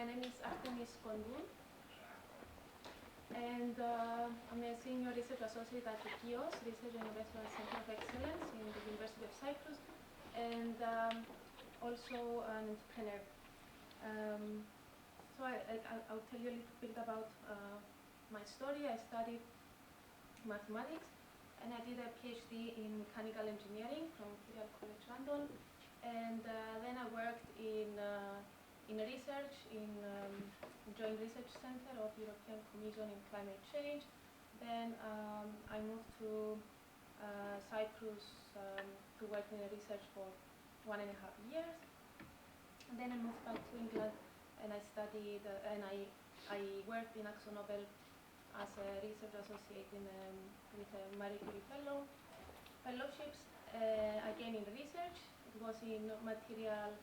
name is Artemis Kontou, and I'm a senior research associate at the KIOS, Research and Innovation Center of Excellence in the University of Cyprus, and also an entrepreneur. So I'll tell you a little bit about my story. I studied mathematics, and I did a PhD in mechanical engineering from Imperial College London, and then I worked in research in Joint Research Center of European Commission in Climate Change. Then I moved to Cyprus to work in research for 1.5 years. And then I moved back to England, and I studied and I worked in AkzoNobel as a research associate with a Marie Curie fellowships, again in research. It was in material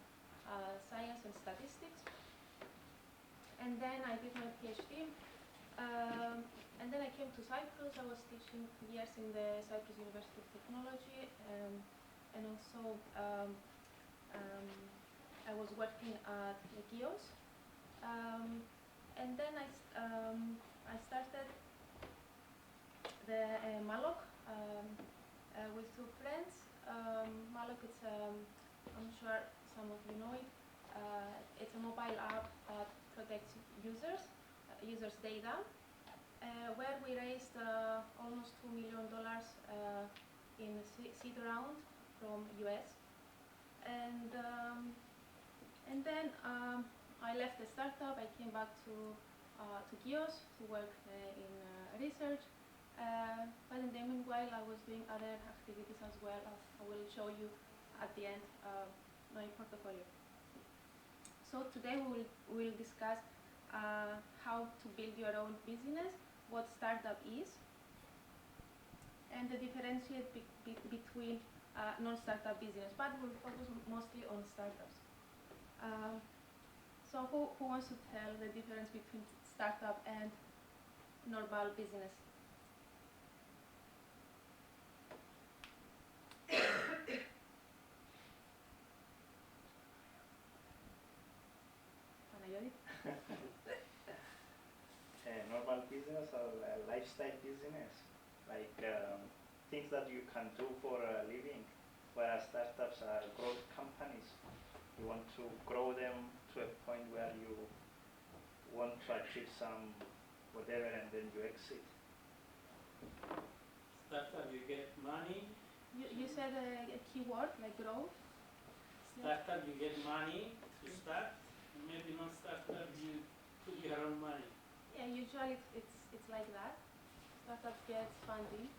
science and statistics. And then I did my PhD. And then I came to Cyprus. I was teaching 2 years in the Cyprus University of Technology, and also I was working at the KIOS. And then I started the Malok with 2 friends. Malok, I'm sure some of you know it. It's a mobile app that protects users' data, where we raised almost $2 million in a seed round from US. And then I left the startup. I came back to KIOS to work in research. But in the meanwhile, I was doing other activities as well, as I will show you at the end my portfolio. So today we will discuss how to build your own business, what startup is, and the differentiate between non-startup business, but we'll focus mostly on startups. So who wants to tell the difference between startup and normal business? Normal business or lifestyle business, like things that you can do for a living, whereas startups are growth companies. You want to grow them to a point where you want to achieve some whatever and then you exit. Startup, you get money. You said a keyword like growth. Startup, you get money to start. Maybe not startup, you put your own money. Yeah, usually it's like that. Startup gets funding.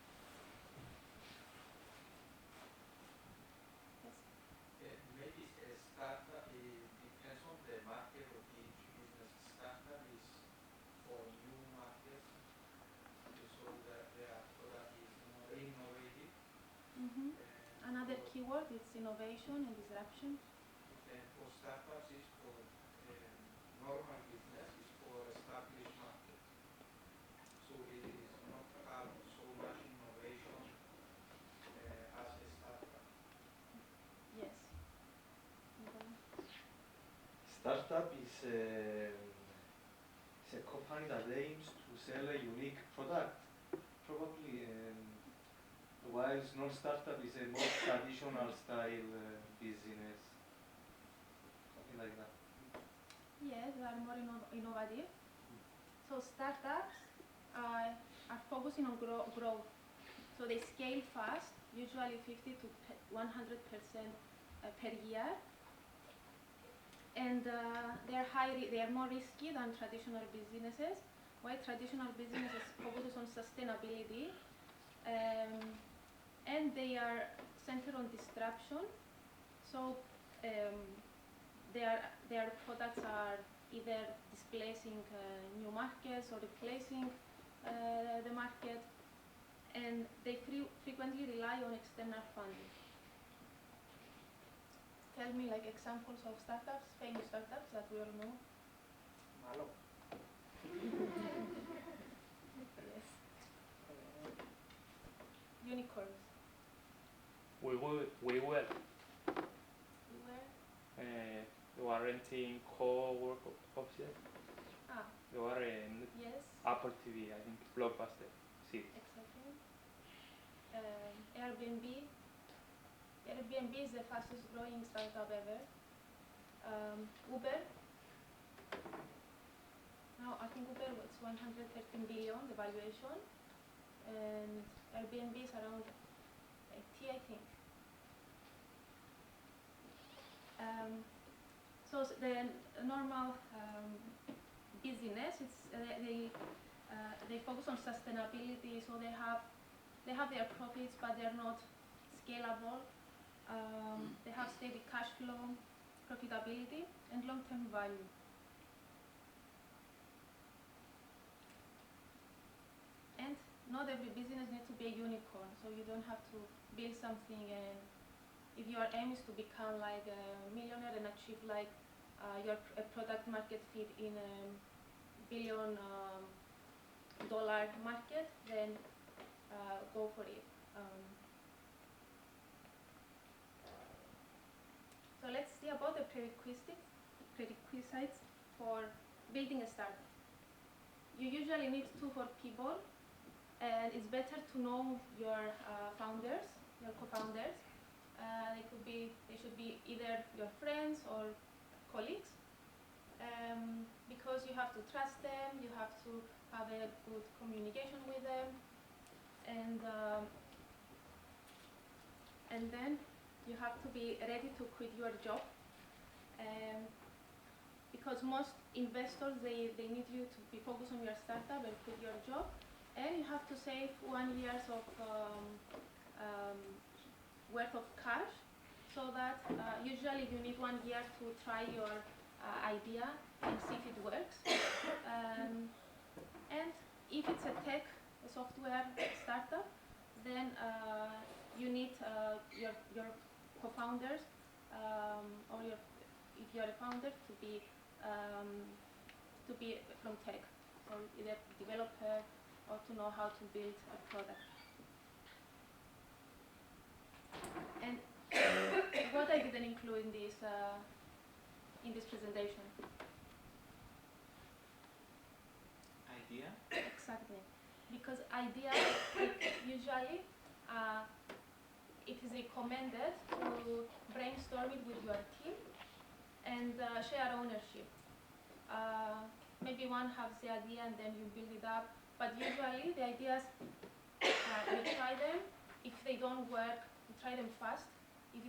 Yes. Maybe a startup depends on the market of each business. Startup is for new markets, so that their product is more innovative. Mm-hmm. Another keyword is innovation and disruption. And for startups, is for normal business, is for established market. So it is not have so much innovation as a startup. Yes. Startup is a company that aims to sell a unique product. Probably, whilst non-startup is a more traditional style business, something like that. Yes, they are more innovative. So startups are focusing on growth. So they scale fast, usually 50 to 100% per year. And they are more risky than traditional businesses. While traditional businesses focus on sustainability, and they are centered on disruption. So their products are either displacing new markets or replacing the market, and they frequently rely on external funding. Tell me like examples of startups, famous startups that we all know. Malo. Yes. Unicorns. We were. We were. It was are renting co-work offices. Ah, They were in yes, Apple TV, I think, Blockbuster series. exactly. Airbnb. Airbnb is the fastest growing startup ever. Uber. Now I think Uber was 113 billion, the valuation, and Airbnb is around 80, I think. So the normal business, they focus on sustainability, so they have their profits, but they're not scalable. They have steady cash flow, profitability, and long-term value. And not every business needs to be a unicorn, so you don't have to build something, and if your aim is to become like a millionaire and achieve like your product market fit in a $1 billion market, then go for it. So let's see about the prerequisites for building a startup. You usually need 2 or 4 people, and it's better to know your founders, your co-founders. They should be either your friends or colleagues, because you have to trust them, you have to have a good communication with them, and then you have to be ready to quit your job, because most investors, they need you to be focused on your startup and quit your job, and you have to save 1 year of worth of cash, so that usually you need 1 year to try your idea and see if it works. And if it's a software startup, then you need your co-founders, or if you're a founder, to be from tech, so either developer or to know how to build a product. And what I didn't include in this presentation. Idea? Exactly, because idea usually it is recommended to brainstorm it with your team and share ownership. Maybe one has the idea and then you build it up, but usually the ideas, you try them. If they don't work, you try them fast. If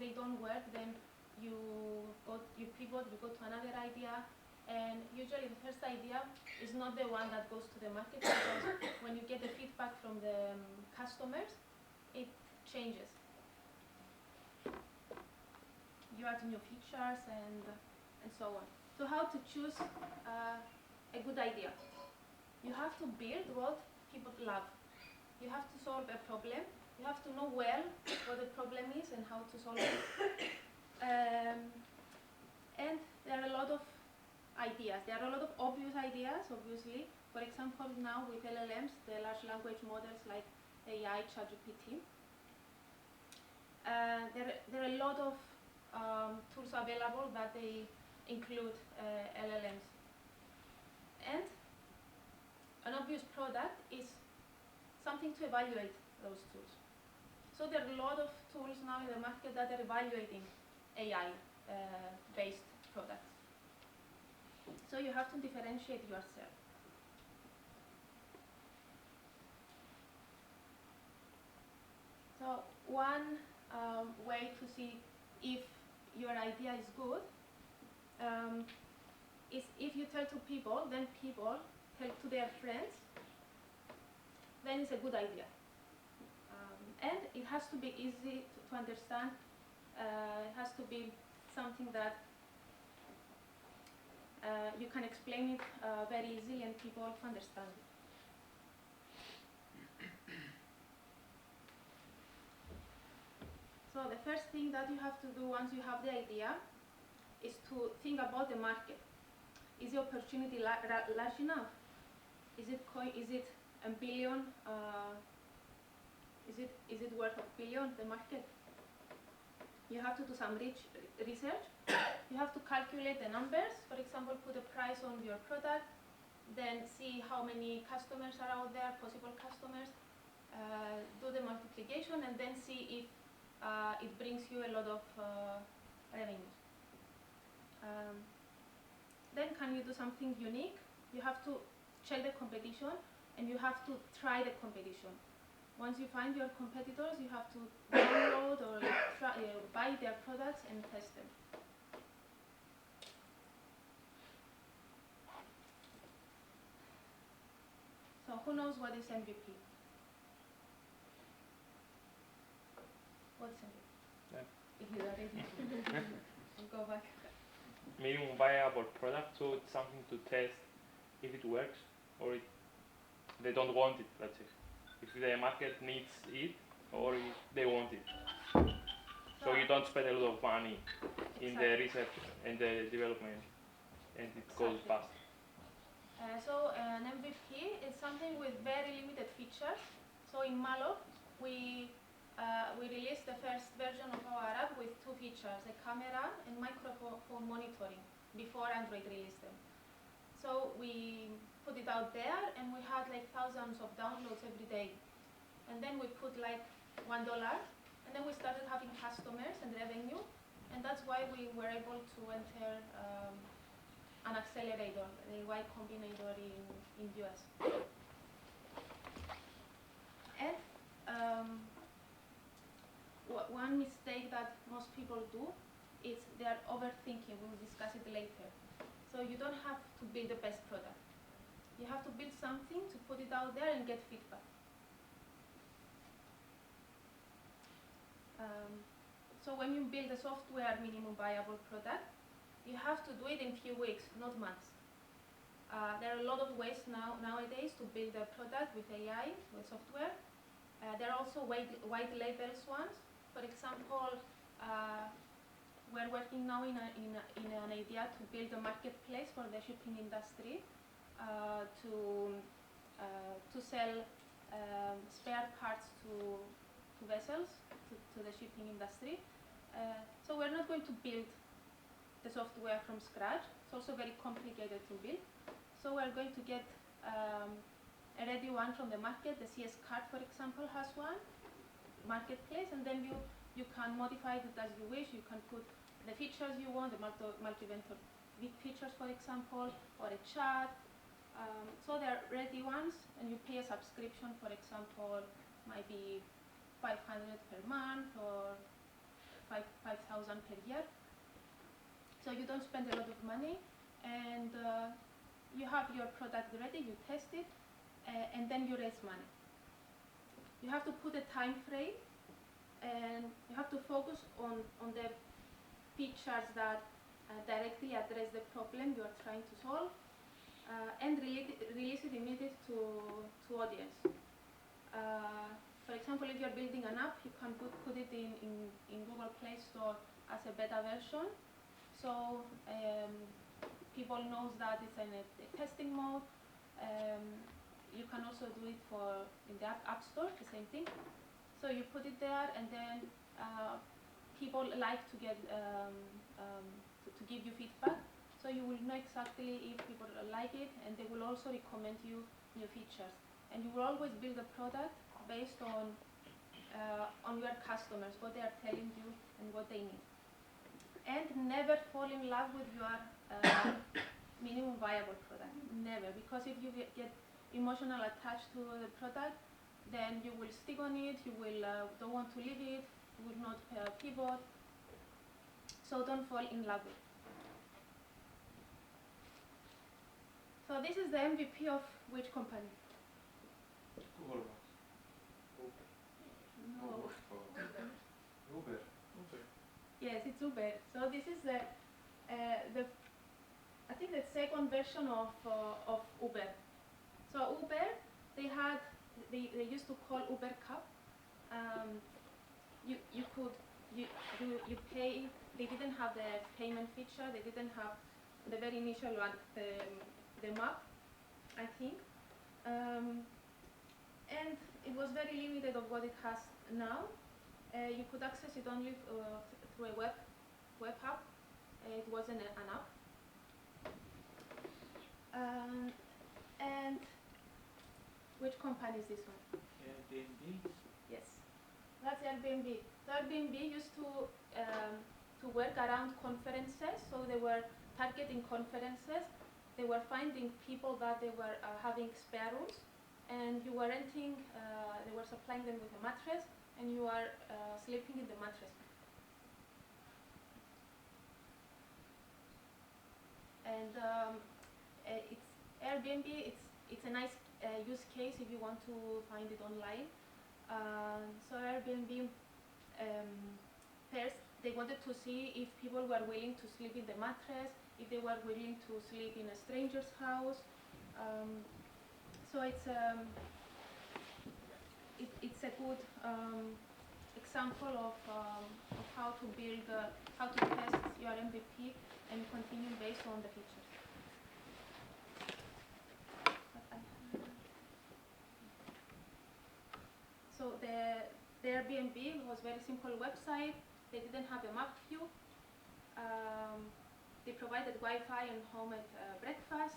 they don't work, then you pivot, you go to another idea, and usually the first idea is not the one that goes to the market, because when you get the feedback from the customers, it changes. You add new features and so on. So how to choose a good idea? You have to build what people love. You have to solve a problem. You have to know well what the problem is and how to solve it. And there are a lot of ideas. There are a lot of obvious ideas, obviously. For example, now with LLMs, the large language models like AI, ChatGPT, there are a lot of tools available that they include LLMs. And an obvious product is something to evaluate those tools. So there are a lot of tools now in the market that are evaluating AI-based products. So you have to differentiate yourself. So one way to see if your idea is good is if you tell to people, then people tell to their friends, then it's a good idea. And it has to be easy to understand. It has to be something that you can explain it very easily and people understand it. So the first thing that you have to do once you have the idea is to think about the market. Is the opportunity large enough? Is it a billion? Is it worth $1 billion, the market? You have to do some research. You have have to calculate the numbers. For example, put a price on your product, then see how many customers are out there, possible customers, do the multiplication, and then see if it brings you a lot of revenue. Then can you do something unique? You have to check the competition, and you have to try the competition. Once you find your competitors, you have to download or buy their products and test them. So who knows what is MVP? What's MVP? Yeah. If you are ready, go back. Minimum viable product, so it's something to test if it works or they don't want it, let's say. If the market needs it or if they want it. So you don't spend a lot of money in the research and the development and it goes fast. So an MVP is something with very limited features. So in Malloc, we released the first version of our app with 2 features, a camera and microphone monitoring, before Android released them. So we put it out there and we had like thousands of downloads every day. And then we put like $1 and then we started having customers and revenue, and that's why we were able to enter an accelerator, the Y Combinator in US. And one mistake that most people do is they are overthinking. We'll discuss it later. So you don't have to build the best product. You have to build something to put it out there and get feedback. So when you build a software minimum viable product, you have to do it in few weeks, not months. There are a lot of ways nowadays to build a product with AI, with software. There are also white labels ones. For example, we're working now in an idea to build a marketplace for the shipping industry to sell spare parts to vessels, to the shipping industry. So we're not going to build the software from scratch. It's also very complicated to build. So we're going to get a ready one from the market. The CS card, for example, has one marketplace, and then you can modify it as you wish. You can put the features you want, the multi-event features, for example, or a chat. So they're ready ones, and you pay a subscription, for example, might be 500 per month or 5,000 per year. So you don't spend a lot of money, and you have your product ready, you test it, and then you raise money. You have to put a time frame, and you have to focus on the features that directly address the problem you are trying to solve, and release it immediately to audience. For example, if you're building an app, you can put it in Google Play Store as a beta version. So people knows that it's in a testing mode. You can also do it in the App Store, the same thing. So you put it there, and then people like to get to give you feedback. So you will know exactly if people like it, and they will also recommend you new features. And you will always build a product based on your customers, what they are telling you and what they need. And never fall in love with your minimum viable product. Never, because if you get emotional attached to the product, then you will stick on it. You will don't want to leave it. You will not pivot. So don't fall in love with it. So this is the MVP of which company? Google. No. Uber. Yes, it's Uber. So this is the I think the second version of Uber. So Uber, they used to call Uber Cup. You pay. They didn't have the payment feature. They didn't have the very initial one, the map, I think. And it was very limited of what it has now. You could access it only through a web app. it wasn't enough. And which company is this one? Airbnb. Yes, that's Airbnb. So Airbnb used to work around conferences, so they were targeting conferences. They were finding people that they were having spare rooms, and you were renting, they were supplying them with a mattress, and you are sleeping in the mattress. And it's Airbnb, it's a nice use case if you want to find it online. So Airbnb, first they wanted to see if people were willing to sleep in the mattress, if they were willing to sleep in a stranger's house. So it's a good example of how to build, how to test your MVP and continue based on the features. So the Airbnb was very simple website. They didn't have a map view. They provided Wi-Fi and home at breakfast,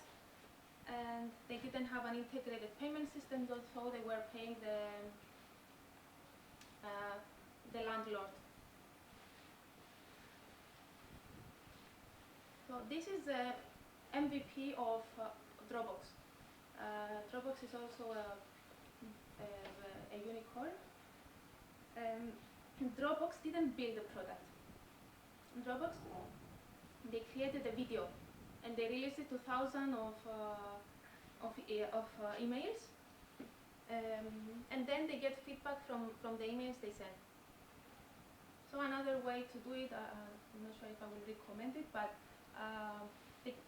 and they didn't have an integrated payment system, so they were paying the landlord. So this is the MVP of Dropbox. Dropbox is also a unicorn. Dropbox didn't build the product. Dropbox, they created a video and they released it to thousands of emails, and then they get feedback from the emails they send. So another way to do it, I'm not sure if I will recommend it, but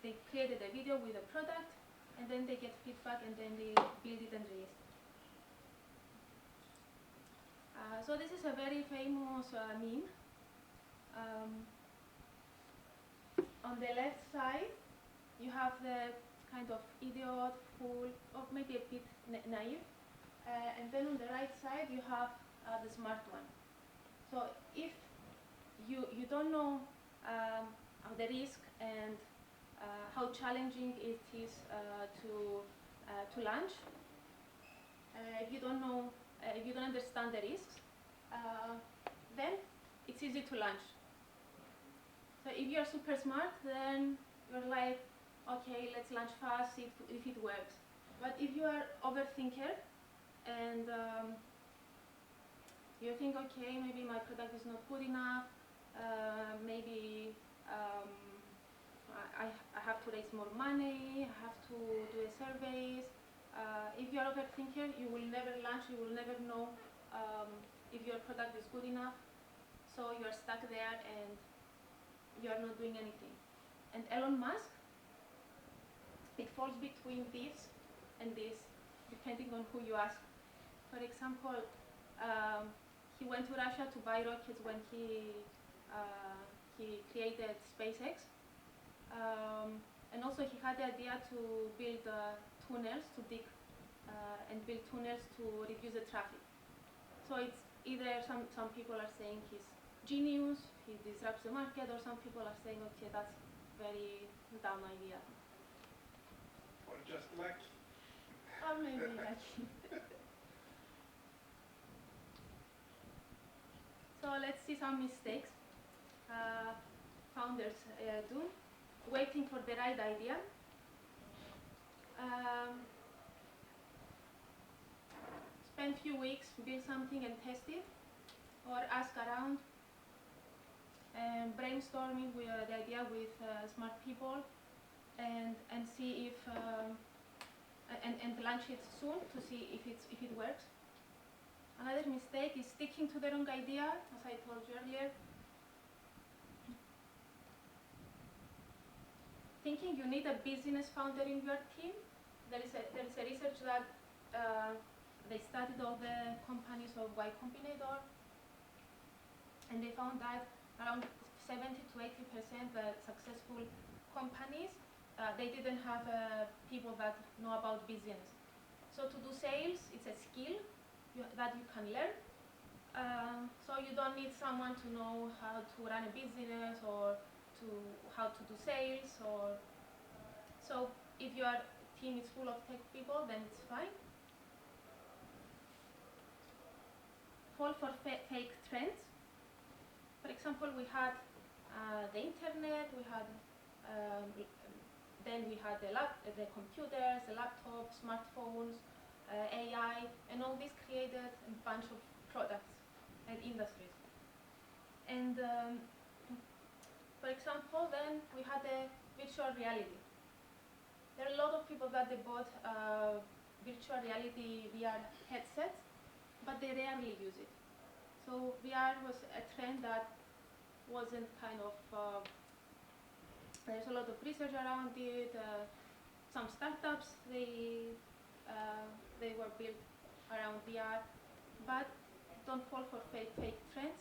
they created a video with a product, and then they get feedback, and then they build it and release it. So this is a very famous meme. On the left side, you have the kind of idiot, fool, or maybe a bit naive. And then on the right side, you have the smart one. So if you don't know the risk and how challenging it is to launch, if you don't know, if you don't understand the risks, then it's easy to launch. So if you're super smart, then you're like, okay, let's launch fast if it works. But if you are overthinker and you think, okay, maybe my product is not good enough, maybe I have to raise more money, I have to do the surveys. If you are overthinker, you will never launch, you will never know if your product is good enough. So you are stuck there and you are not doing anything. And Elon Musk, it falls between this and this, depending on who you ask. For example, he went to Russia to buy rockets when he created SpaceX. And also he had the idea to build tunnels, to dig and build tunnels to reduce the traffic. So it's either some people are saying he's genius, he disrupts the market, or some people are saying, okay, that's very dumb idea. Or just lucky. Or maybe lucky. So let's see some mistakes founders do. Waiting for the right idea. Spend few weeks, build something and test it, or ask around. Brainstorming with the idea with smart people, and see if and launch it soon to see if it works. Another mistake is sticking to the wrong idea, as I told you earlier. Thinking you need a business founder in your team. There is a research that they studied all the companies of Y Combinator, and they found that around 70 to 80% the successful companies, they didn't have people that know about business. So to do sales, it's a skill that you can learn. So you don't need someone to know how to run a business or how to do sales, or so if your team is full of tech people, then it's fine. Fall for fake trends. For example, we had the internet, then we had the computers, the laptops, smartphones, AI, and all this created a bunch of products and industries. And for example, then we had a virtual reality. There are a lot of people that they bought virtual reality VR headsets, but they rarely use it. So VR was a trend that wasn't kind of, there's a lot of research around it. Some startups, they were built around VR, but don't fall for fake trends.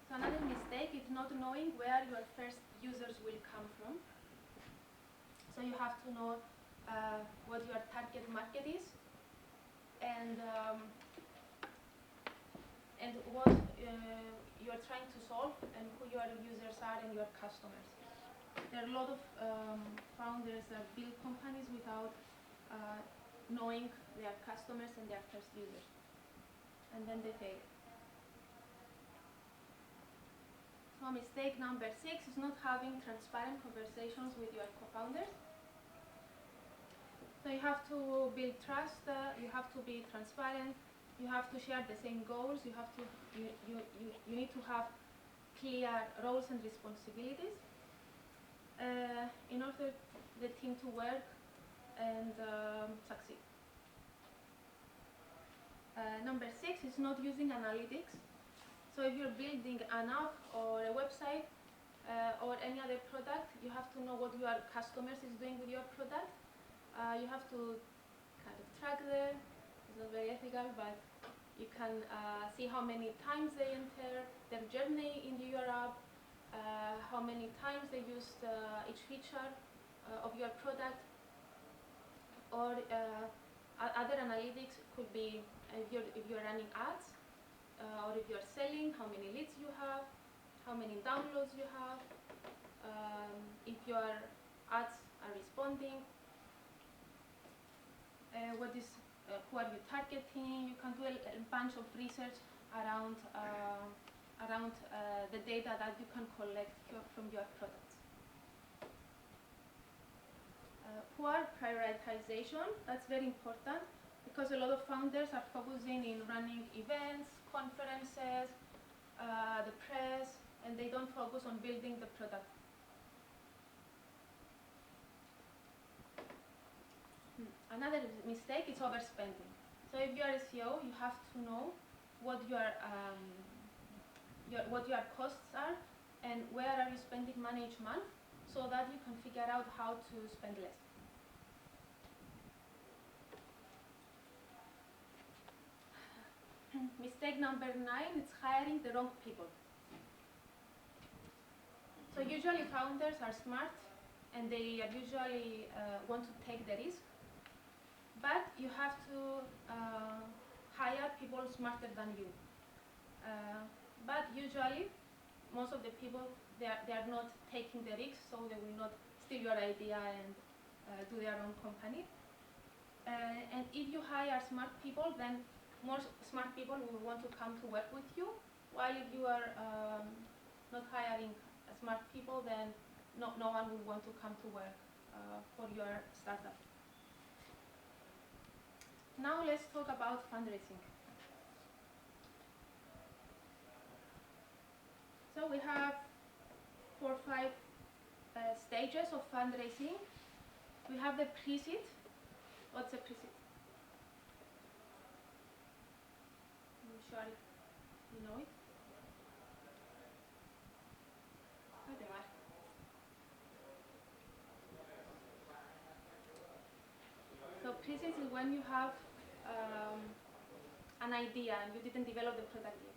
So another mistake is not knowing where your first users will come from. So you have to know what your target market is, and what you're trying to solve, and who your users are and your customers. There are a lot of founders that build companies without knowing their customers and their first users, and then they fail. So mistake number 6 is not having transparent conversations with your co-founders. So you have to build trust, you have to be transparent, you have to share the same goals, you need to have clear roles and responsibilities in order the team to work and succeed. Number 6 is not using analytics. So if you're building an app or a website or any other product, you have to know what your customers is doing with your product. You have to kind of track them. It's not very ethical, but you can see how many times they enter their journey into your app, how many times they used each feature of your product. Or other analytics could be if you're running ads, or if you're selling, how many leads you have, how many downloads you have, if your ads are responding, who are you targeting. You can do a bunch of research around the data that you can collect from your products. Poor prioritization, that's very important, because a lot of founders are focusing in running events, conferences, the press, and they don't focus on building the product. Another mistake is overspending. So if you are a CEO, you have to know what your costs are and where are you spending money each month, so that you can figure out how to spend less. Mistake number 9 is hiring the wrong people. So usually founders are smart and they usually want to take the risk, but you have to hire people smarter than you. But usually, most of the people, they are not taking the risk, so they will not steal your idea and do their own company. And if you hire smart people, then more smart people will want to come to work with you, while if you are not hiring smart people, then no one will want to come to work for your startup. Now let's talk about fundraising. So we have 4 or 5 stages of fundraising. We have the pre-seed. What's a pre-seed? I'm sure you know it. So pre-seed is when you have an idea and you didn't develop the product yet.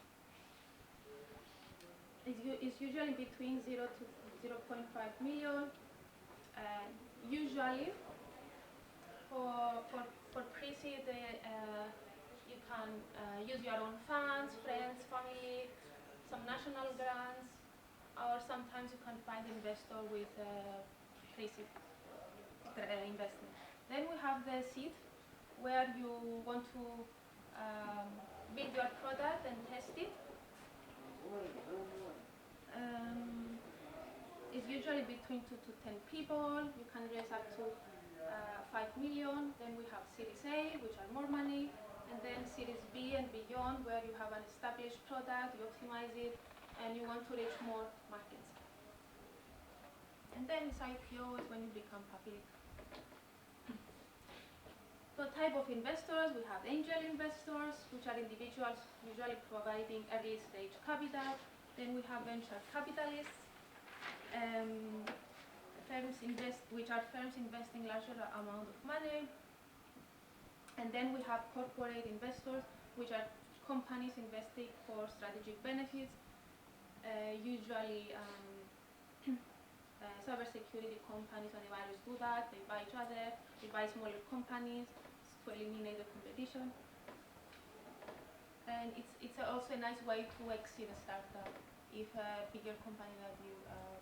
It's usually between 0 to 0.5 million. Usually, for pre-seed, you can use your own funds, friends, family, some national grants, or sometimes you can find investor with pre-seed investment. Then we have the seed, where you want to build your product and test it. It's usually between 2 to 10 people. You can raise up to 5 million. Then we have Series A, which are more money, and then Series B and beyond, where you have an established product, you optimize it, and you want to reach more markets. And then it's IPO is when you become public. So type of investors, we have angel investors, which are individuals usually providing early stage capital. Then we have venture capitalists, which are firms investing larger amount of money. And then we have corporate investors, which are companies investing for strategic benefits, usually cybersecurity companies. When the virus do that, they buy each other, they buy smaller companies to eliminate the competition. And it's also a nice way to exit a startup if a bigger company that you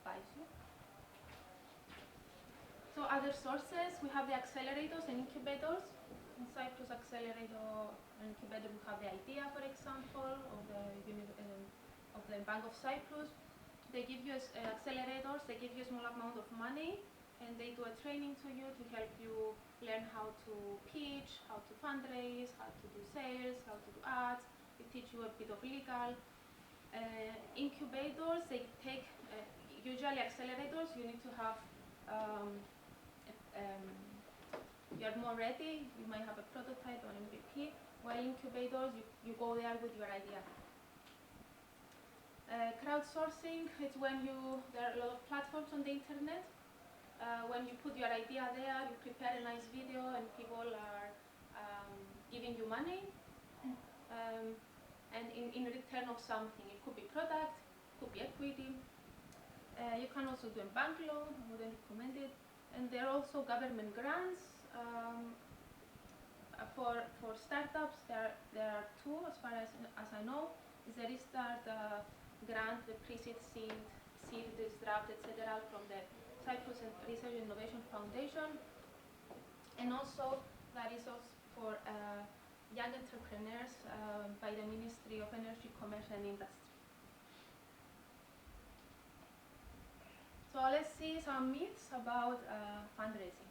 buys you. So other sources, we have the accelerators and incubators. In Cyprus Accelerator and Incubator, we have the idea, for example, of the Bank of Cyprus. They give you accelerators, they give you a small amount of money, and they do a training to you to help you learn how to pitch, how to fundraise, how to do sales, how to do ads. They teach you a bit of legal. Incubators, they take, usually accelerators, you need to have, you're more ready, you might have a prototype or MVP, while incubators, you go there with your idea. Crowdsourcing, it's when there are a lot of platforms on the internet. When you put your idea there, you prepare a nice video and people are giving you money. And in return of something, it could be product, could be equity. You can also do a bank loan, I wouldn't recommend it. And there are also government grants. For startups, there are two, as far as I know. Is the Restart grant, the pre-seed, seed, disrupt, etc. from the Cyprus Research and Innovation Foundation. And also that is also for young entrepreneurs by the Ministry of Energy, Commerce and Industry. So let's see some myths about fundraising.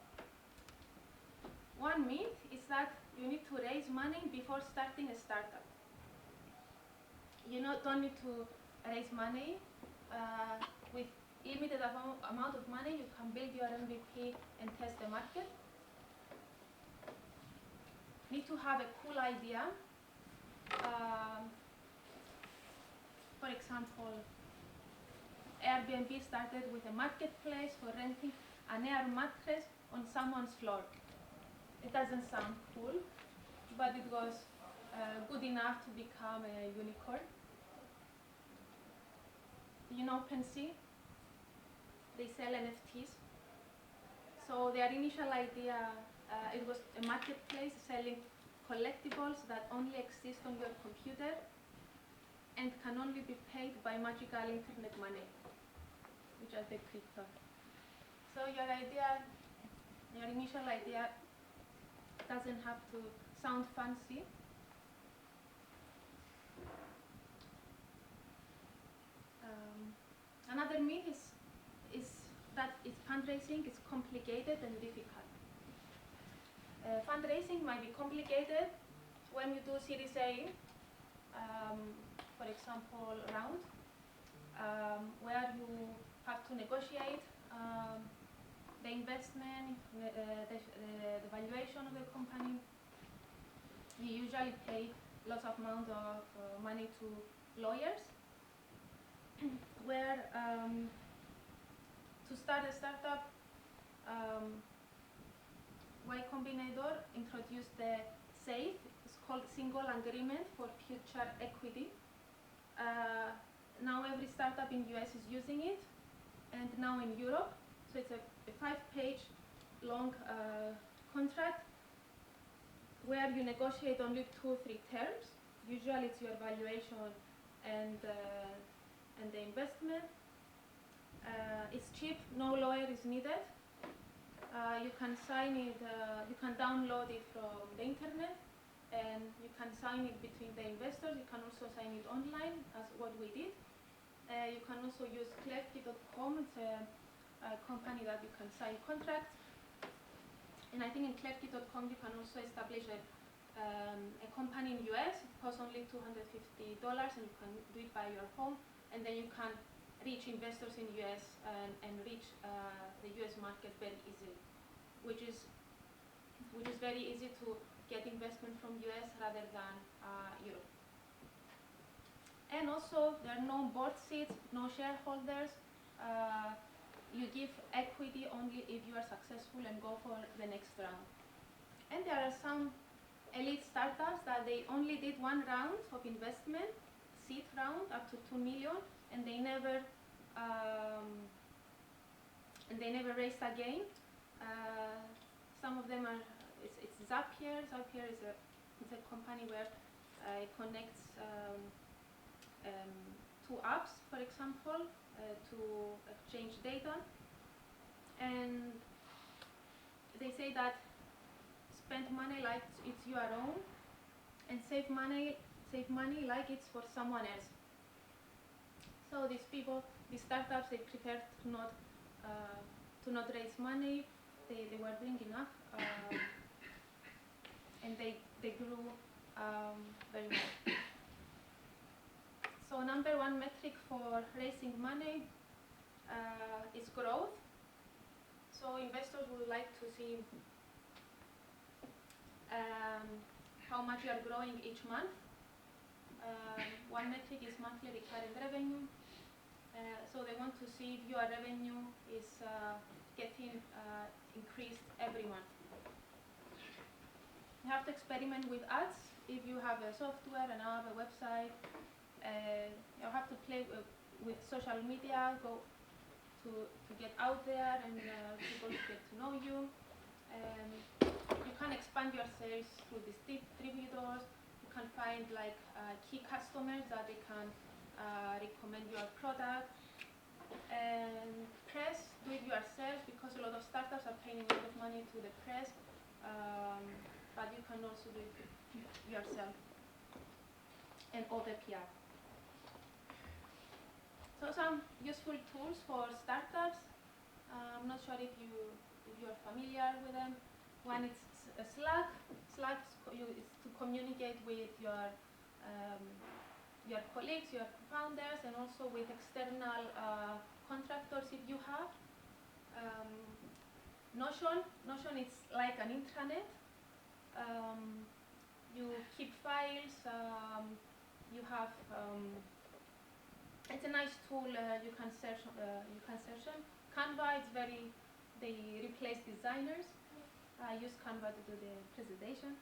One myth is that you need to raise money before starting a startup. You don't need to raise money. With limited amount of money, you can build your MVP and test the market. Need to have a cool idea. For example, Airbnb started with a marketplace for renting an air mattress on someone's floor. It doesn't sound cool, but it was good enough to become a unicorn. You know OpenSea? They sell NFTs. So their initial idea, it was a marketplace selling collectibles that only exist on your computer and can only be paid by magical internet money, which are the crypto. So your initial idea doesn't have to sound fancy. Another myth is that fundraising is complicated and difficult. Fundraising might be complicated when you do Series A, for example, round, where you have to negotiate the investment, the valuation of the company. You usually pay lots of amount of money to lawyers, where to start a startup, Y Combinator introduced the SAFE, it's called Single Agreement for Future Equity. Now every startup in US is using it, and now in Europe. So it's a 5-page long contract where you negotiate only 2-3 terms. Usually it's your valuation and the investment. It's cheap, no lawyer is needed. You can sign it, you can download it from the internet, and you can sign it between the investors. You can also sign it online, as what we did. You can also use Clerky.com. It's a company that you can sign contracts. And I think in Clerky.com you can also establish a company in US. It costs only $250, and you can do it by your home. And then you can reach investors in US and reach the US market very easily, which is very easy to get investment from US rather than Europe. And also, there are no board seats, no shareholders. You give equity only if you are successful and go for the next round. And there are some elite startups that they only did one round of investment, seed round up to 2 million, and they never raised again. Some of them are, it's Zapier. Zapier is a company where it connects two apps, for example, to exchange data. And they say that spend money like it's your own, and save money like it's for someone else. So these people, these startups, they prepared to not raise money. They were doing enough, and they grew very well. So number one metric for raising money is growth. So investors would like to see how much you are growing each month. One metric is monthly recurring revenue. So they want to see if your revenue is getting increased every month. You have to experiment with ads. If you have a software, an app, a website, you have to play with social media, go to get out there and people get to know you. You can expand your sales through distributors. You can find like key customers that they can recommend your product. And press, do it yourself, because a lot of startups are paying a lot of money to the press, but you can also do it yourself. And other PR. So some useful tools for startups. I'm not sure if you're familiar with them. One is Slack. Slack is to communicate with your colleagues, your founders, and also with external contractors if you have. Notion is like an intranet. You keep files. You have. It's a nice tool. You can search them. Canva is they replace designers. I use Canva to do the presentation.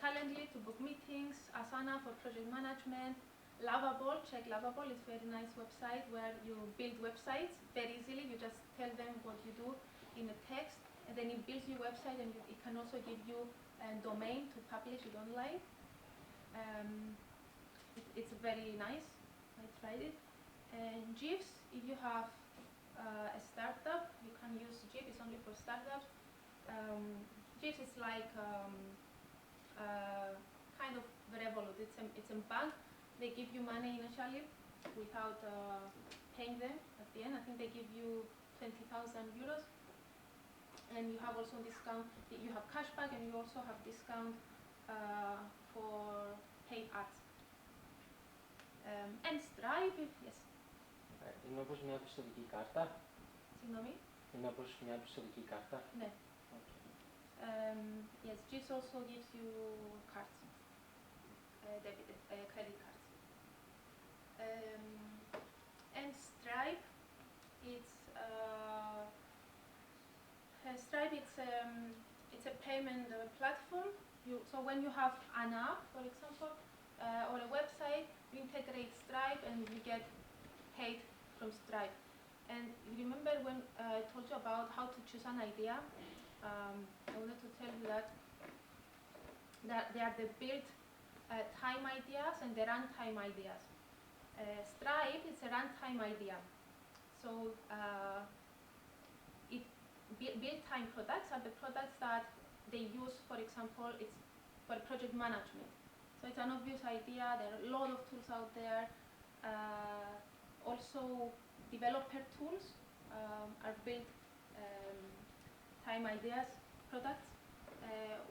Calendly to book meetings. Asana for project management. Lovable, check Lovable. It's a very nice website where you build websites very easily. You just tell them what you do in a text, and then it builds your website, and it can also give you a domain to publish it online. It's very nice. I tried it. And GIFs, if you have a startup, you can use GIF. It's only for startups. GIFs is like kind of Revolut. It's a bank. They give you money initially without paying them at the end. I think they give you 20,000 euros. And you have also discount. You have cashback, and you also have discount for paid ads. And Stripe, yes. Είναι όπως μια πιστωτική κάρτα. Συγγνώμη. Είναι όπως μια πιστωτική κάρτα. Ναι. Okay. Yes, GIFs also gives you cards, credit cards. And Stripe, it's a payment platform. So when you have an app, for example, or a website, you integrate Stripe and you get paid from Stripe. And you remember when I told you about how to choose an idea? I wanted to tell you that They are the build time ideas and the runtime ideas. Stripe is a runtime idea. So build time products are the products that they use, for example, it's for project management. So it's an obvious idea. There are a lot of tools out there. Also, developer tools are built time ideas products.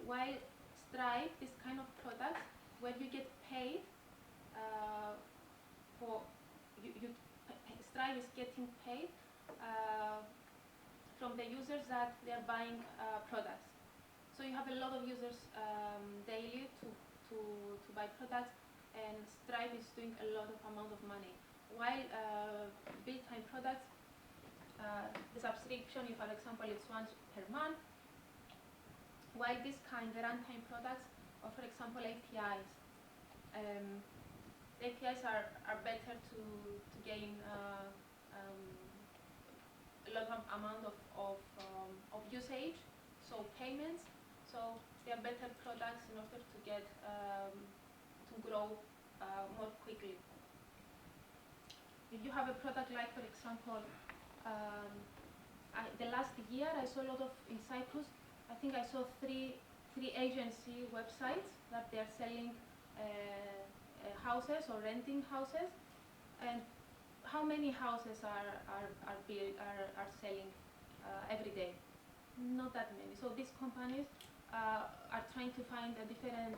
While Stripe, this kind of products where you get paid for Stripe is getting paid from the users that they are buying products. So you have a lot of users daily to buy products, and Stripe is doing a lot of amount of money. While build time products, the subscription, for example, it's once per month. While this kind, the runtime products, or for example APIs, APIs are better to gain a lot of amount of usage, so payments. So they are better products in order to get to grow more quickly. If you have a product like, for example, the last year I saw a lot of in Cyprus. I think I saw three agency websites that they are selling houses or renting houses, and how many houses are selling every day? Not that many. So these companies are trying to find different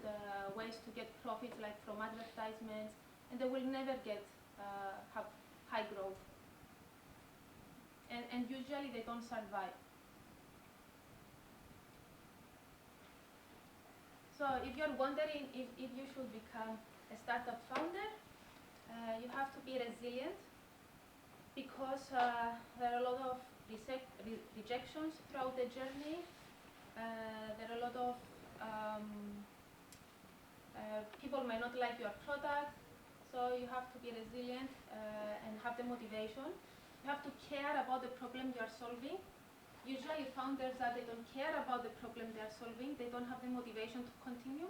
ways to get profits, like from advertisements, and they will never have high growth. And usually they don't survive. So if you're wondering if you should become a startup founder, you have to be resilient, because there are a lot of rejections throughout the journey. There are a lot of people might not like your product, so you have to be resilient and have the motivation. You have to care about the problem you are solving. Usually founders that they don't care about the problem they are solving, they don't have the motivation to continue.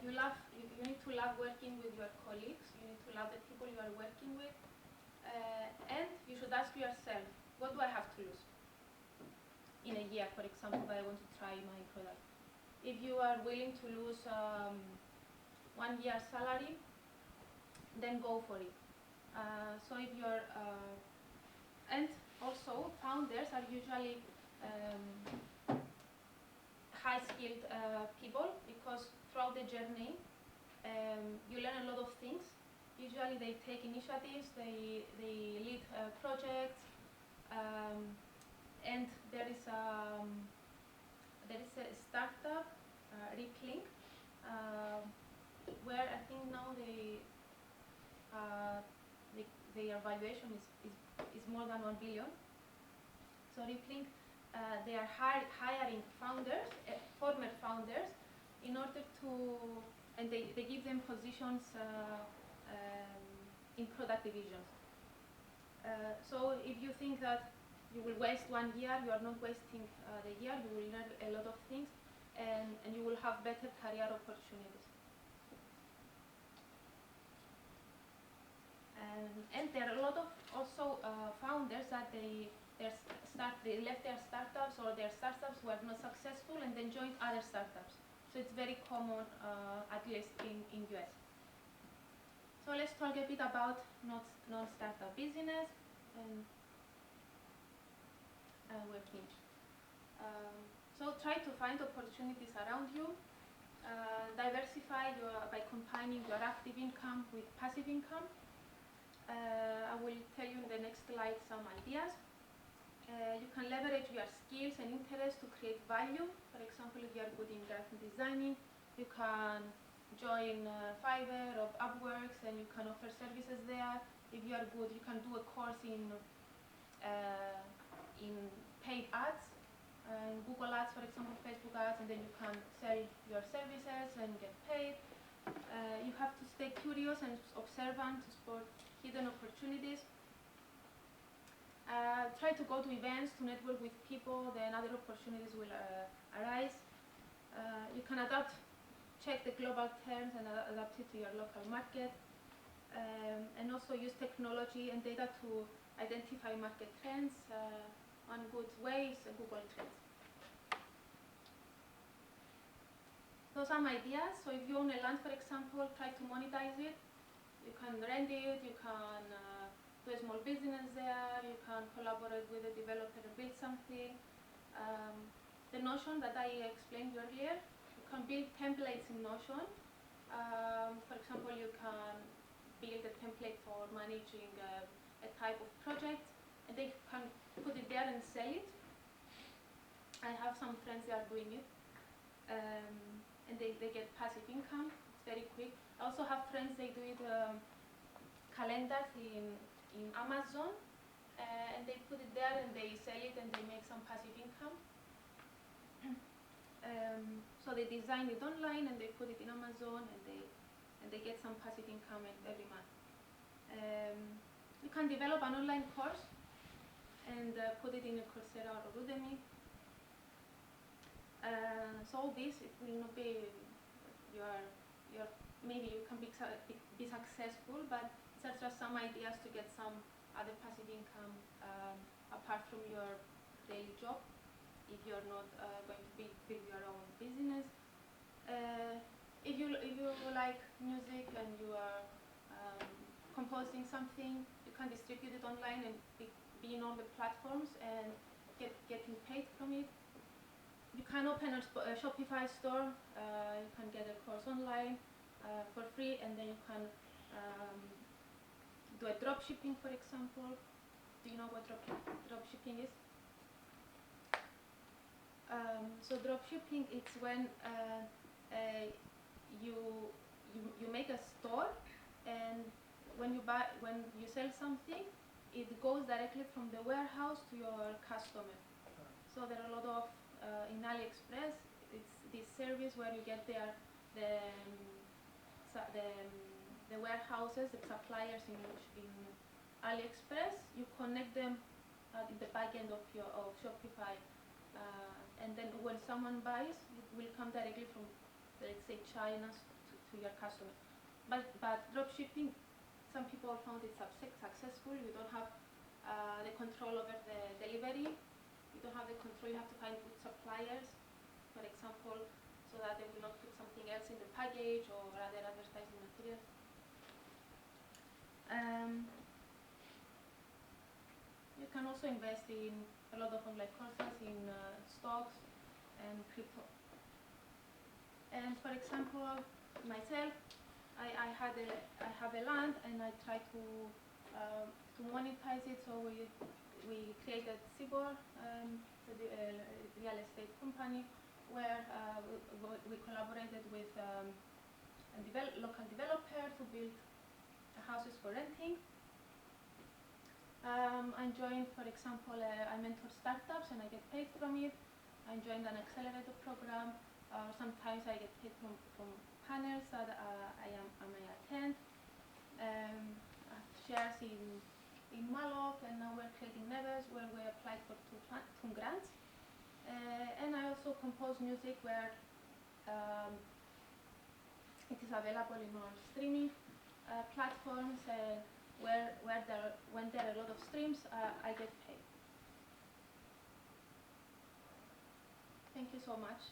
You need to love working with your colleagues, you need to love the people you are working with, and you should ask yourself, what do I have to lose? In a year, for example, that I want to try my product. If you are willing to lose 1 year's salary, then go for it. So if you're, and also founders are usually high-skilled people, because throughout the journey you learn a lot of things. Usually they take initiatives, they lead projects, and there is a startup, Rippling, where I think now their valuation is more than 1 billion. So Rippling, they are hiring founders, former founders, in order to, and they give them positions in product divisions. So if you think that you will waste 1 year, you are not wasting the year, you will learn a lot of things, and you will have better career opportunities. And there are a lot of also founders that they left their startups, or their startups were not successful, and then joined other startups. So it's very common, at least in US. So let's talk a bit about non-startup business, and we're finished. So try to find opportunities around you. Diversify by combining your active income with passive income. I will tell you in the next slide some ideas. You can leverage your skills and interests to create value. For example, if you are good in graphic designing, you can join Fiverr or Upworks, and you can offer services there. If you are good, you can do a course in paid ads, Google ads, for example, Facebook ads, and then you can sell your services and get paid. You have to stay curious and observant to spot hidden opportunities. Try to go to events to network with people, then other opportunities will arise. You can check the global terms and adapt it to your local market. And also use technology and data to identify market trends on good ways and Google Trends. So some ideas. So if you own a land, for example, try to monetize it. You can rent it, you can do a small business there, you can collaborate with a developer and build something. The Notion that I explained earlier, you can build templates in Notion. For example, you can build a template for managing a type of project, and they can put it there and sell it. I have some friends that are doing it. And they get passive income. It's very quick. I also have friends, they do it calendars in Amazon, and they put it there and they sell it and they make some passive income. So they design it online and they put it in Amazon and they get some passive income every month. You can develop an online course and put it in a Coursera or Udemy. So all this, it will not be maybe you can be successful, but these are just some ideas to get some other passive income apart from your daily job if you're not going to build your own business. If you like music and you are composing something, you can distribute it online and be in all the platforms and getting paid from it. You can open a Shopify store, you can get a course online for free, and then you can do a dropshipping, for example. Do you know what dropshipping is? So dropshipping, it's when you make a store, and when you sell something, it goes directly from the warehouse to your customer. So there are a lot of in AliExpress, it's this service where you get the warehouses, the suppliers in AliExpress. You connect them in the back end of Shopify, and then when someone buys, it will come directly from, let's say, China to your customer. But dropshipping, some people found it successful. You don't have the control over the delivery. You don't have the control, you have to find good suppliers, for example, so that they will not put something else in the package or other advertising materials. You can also invest in a lot of online courses in stocks and crypto. And for example, myself, I have a land and I try to monetize it, so we created Cibor, the real estate company, where we collaborated with a local developer to build houses for renting. I joined, for example, I mentor startups and I get paid from it. I joined an accelerator program. Sometimes I get paid from panels that I may attend. I have shares in Malok, and now we're creating Nevers, where we applied for two grants. And I also compose music where it is available in all streaming platforms, when there are a lot of streams, I get paid. Thank you so much.